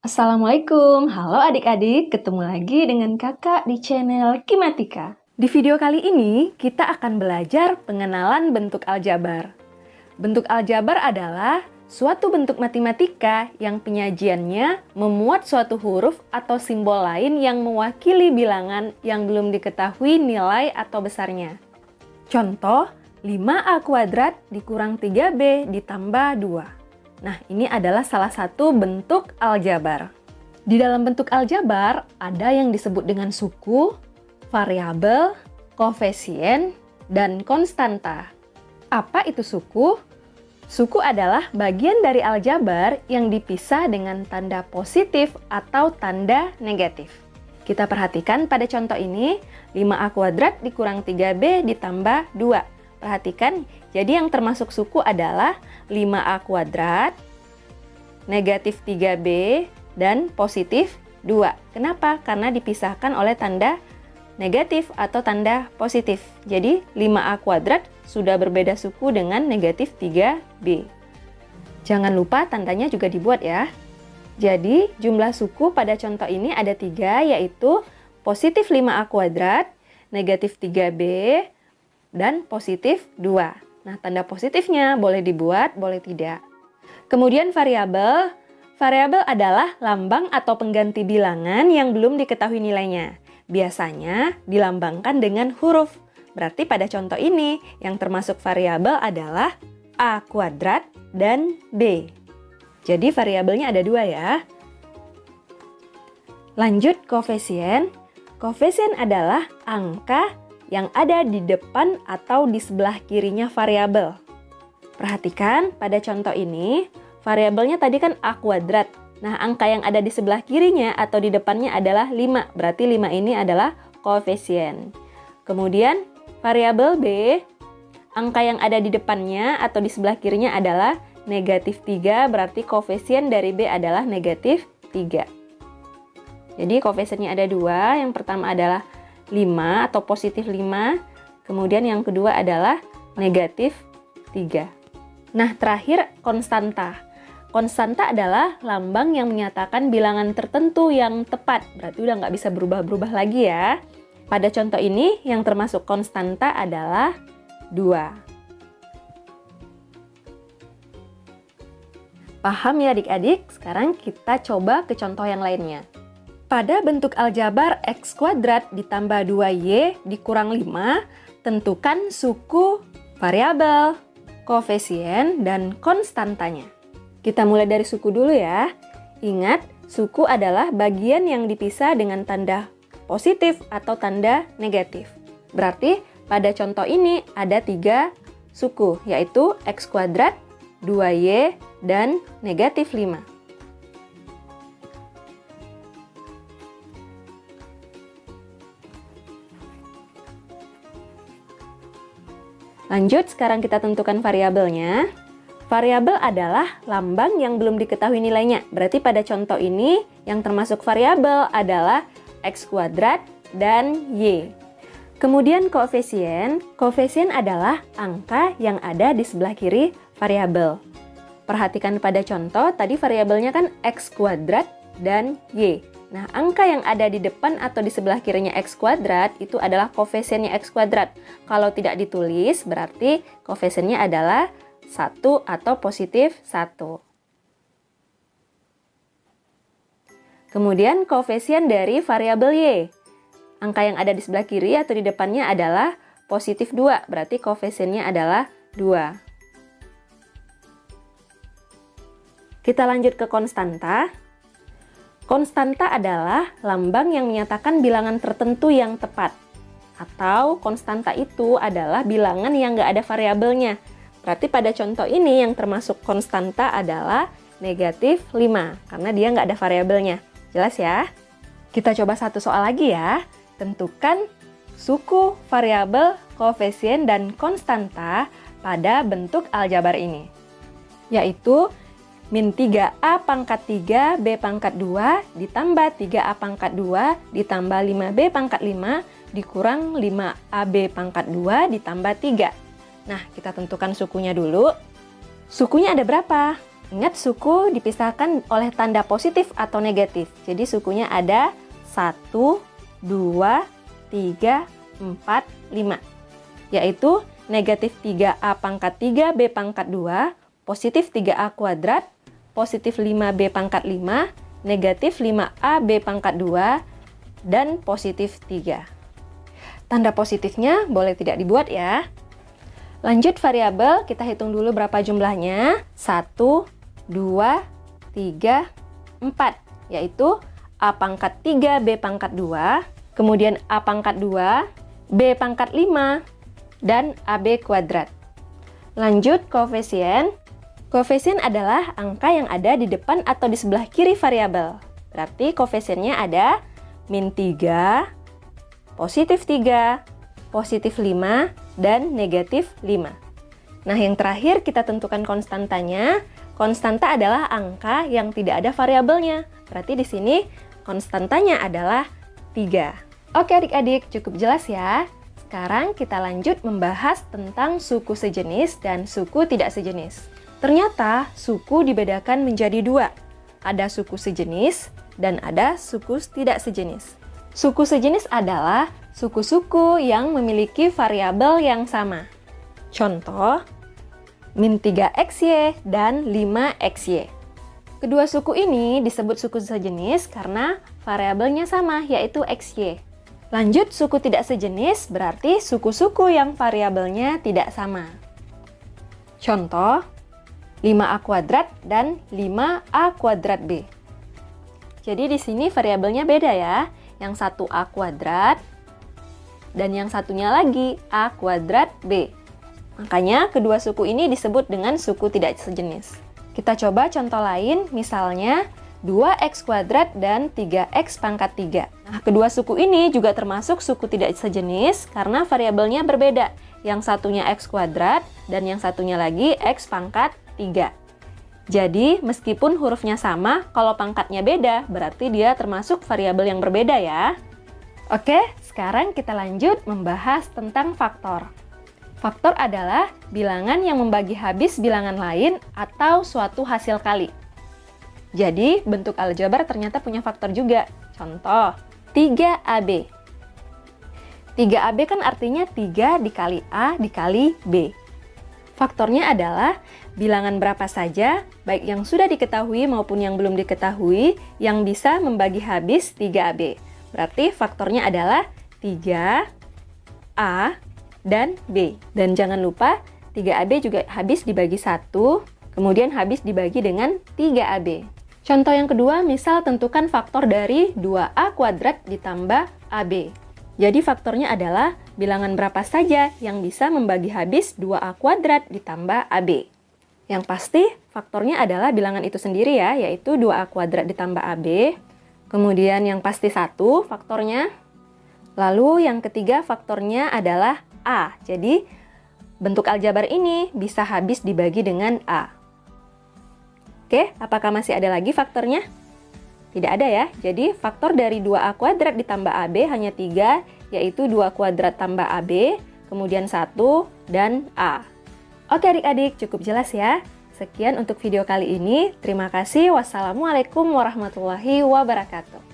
Assalamualaikum, halo adik-adik, ketemu lagi dengan kakak di channel Kimatika. Di video kali ini, kita akan belajar pengenalan bentuk aljabar. Bentuk aljabar adalah suatu bentuk matematika yang penyajiannya memuat suatu huruf atau simbol lain yang mewakili bilangan yang belum diketahui nilai atau besarnya. Contoh, 5A kuadrat dikurang 3B ditambah 2. Nah, ini adalah salah satu bentuk aljabar. Di dalam bentuk aljabar, ada yang disebut dengan suku, variabel, koefisien, dan konstanta. Apa itu suku? Suku adalah bagian dari aljabar yang dipisah dengan tanda positif atau tanda negatif. Kita perhatikan pada contoh ini, 5A kuadrat dikurang 3B ditambah 2. Perhatikan, jadi yang termasuk suku adalah 5A kuadrat, negatif 3B, dan positif 2. Kenapa? Karena dipisahkan oleh tanda negatif atau tanda positif. Jadi 5A kuadrat sudah berbeda suku dengan negatif 3B. Jangan lupa tandanya juga dibuat ya. Jadi jumlah suku pada contoh ini ada 3, yaitu positif 5A kuadrat, negatif 3B, dan positif 2. Nah, tanda positifnya boleh dibuat, boleh tidak. Kemudian variabel. Variabel adalah lambang atau pengganti bilangan yang belum diketahui nilainya. Biasanya dilambangkan dengan huruf. Berarti pada contoh ini, yang termasuk variabel adalah A kuadrat dan B. Jadi variabelnya ada 2 ya. Lanjut koefisien. Koefisien adalah angka yang ada di depan atau di sebelah kirinya variabel. Perhatikan pada contoh ini, variabelnya tadi kan A kuadrat. Nah, angka yang ada di sebelah kirinya atau di depannya adalah 5. Berarti 5 ini adalah koefisien. Kemudian variabel B, angka yang ada di depannya atau di sebelah kirinya adalah negatif 3. Berarti koefisien dari B adalah negatif 3. Jadi koefisiennya ada 2. Yang pertama adalah 5 atau positif 5, kemudian yang kedua adalah negatif 3. Nah, terakhir konstanta. Konstanta adalah lambang yang menyatakan bilangan tertentu yang tepat, berarti udah nggak bisa berubah-berubah lagi ya. Pada contoh ini, yang termasuk konstanta adalah 2. Paham ya adik-adik? Sekarang kita coba ke contoh yang lainnya. Pada bentuk aljabar X kuadrat ditambah 2Y dikurang 5, tentukan suku, variabel, koefisien, dan konstantanya. Kita mulai dari suku dulu ya. Ingat, suku adalah bagian yang dipisah dengan tanda positif atau tanda negatif. Berarti pada contoh ini ada 3 suku, yaitu X kuadrat, 2Y, dan negatif 5. Lanjut, sekarang kita tentukan variabelnya. Variabel adalah lambang yang belum diketahui nilainya. Berarti pada contoh ini, yang termasuk variabel adalah X kuadrat dan Y. Kemudian koefisien. Koefisien adalah angka yang ada di sebelah kiri variabel. Perhatikan pada contoh, tadi variabelnya kan X kuadrat dan Y. Nah, angka yang ada di depan atau di sebelah kirinya X kuadrat itu adalah koefisiennya X kuadrat. Kalau tidak ditulis, berarti koefisiennya adalah 1 atau positif 1. Kemudian koefisien dari variabel Y. Angka yang ada di sebelah kiri atau di depannya adalah positif 2, berarti koefisiennya adalah 2. Kita lanjut ke konstanta. Konstanta adalah lambang yang menyatakan bilangan tertentu yang tepat. Atau konstanta itu adalah bilangan yang nggak ada variabelnya. Berarti pada contoh ini yang termasuk konstanta adalah negatif 5. Karena dia nggak ada variabelnya. Jelas ya? Kita coba satu soal lagi ya. Tentukan suku, variabel, koefisien, dan konstanta pada bentuk aljabar ini. Yaitu min 3A pangkat 3B pangkat 2 ditambah 3A pangkat 2 ditambah 5B pangkat 5 dikurang 5AB pangkat 2 ditambah 3. Nah, kita tentukan sukunya dulu. Sukunya ada berapa? Ingat, suku dipisahkan oleh tanda positif atau negatif. Jadi sukunya ada 1, 2, 3, 4, 5. Yaitu negatif 3A pangkat 3B pangkat 2, positif 3A kuadrat, positif 5B pangkat 5, negatif 5AB pangkat 2, dan positif 3. Tanda positifnya boleh tidak dibuat ya. Lanjut variabel, kita hitung dulu berapa jumlahnya. 1, 2, 3, 4. Yaitu A pangkat 3, B pangkat 2, kemudian A pangkat 2, B pangkat 5, dan AB kuadrat. Lanjut koefisien. Koefisien adalah angka yang ada di depan atau di sebelah kiri variabel. Berarti koefisiennya ada min 3, positif 3, positif 5, dan negatif 5. Nah, yang terakhir kita tentukan konstantanya. Konstanta adalah angka yang tidak ada variabelnya. Berarti di sini konstantanya adalah 3. Oke adik-adik, cukup jelas ya. Sekarang kita lanjut membahas tentang suku sejenis dan suku tidak sejenis. Ternyata suku dibedakan menjadi 2. Ada suku sejenis dan ada suku tidak sejenis. Suku sejenis adalah suku-suku yang memiliki variabel yang sama. Contoh, min 3xy dan 5xy. Kedua suku ini disebut suku sejenis karena variabelnya sama, yaitu xy. Lanjut, suku tidak sejenis berarti suku-suku yang variabelnya tidak sama. Contoh, 5a kuadrat dan 5a kuadrat b. Jadi di sini variabelnya beda ya. Yang satu a kuadrat dan yang satunya lagi a kuadrat b. Makanya kedua suku ini disebut dengan suku tidak sejenis. Kita coba contoh lain, misalnya 2x kuadrat dan 3x pangkat 3. Nah, kedua suku ini juga termasuk suku tidak sejenis karena variabelnya berbeda. Yang satunya x kuadrat dan yang satunya lagi x pangkat 3. Jadi, meskipun hurufnya sama, kalau pangkatnya beda, berarti dia termasuk variabel yang berbeda ya. Oke, sekarang kita lanjut membahas tentang faktor. Faktor adalah bilangan yang membagi habis bilangan lain atau suatu hasil kali. Jadi, bentuk aljabar ternyata punya faktor juga. Contoh, 3AB. 3AB kan artinya 3 dikali A dikali B. Faktornya adalah bilangan berapa saja, baik yang sudah diketahui maupun yang belum diketahui, yang bisa membagi habis 3AB. Berarti faktornya adalah 3A dan B. Dan jangan lupa 3AB juga habis dibagi 1, kemudian habis dibagi dengan 3AB. Contoh yang kedua, misal tentukan faktor dari 2A kuadrat ditambah AB. Jadi faktornya adalah bilangan berapa saja yang bisa membagi habis 2A kuadrat ditambah AB. Yang pasti faktornya adalah bilangan itu sendiri ya, yaitu 2A kuadrat ditambah AB. Kemudian yang pasti 1 faktornya. Lalu yang ketiga faktornya adalah A. Jadi, bentuk aljabar ini bisa habis dibagi dengan A. Oke, apakah masih ada lagi faktornya? Tidak ada ya. Jadi, faktor dari 2A kuadrat ditambah AB hanya 3, yaitu 2 kuadrat tambah AB, kemudian 1, dan A. Oke adik-adik, cukup jelas ya. Sekian untuk video kali ini. Terima kasih. Wassalamualaikum warahmatullahi wabarakatuh.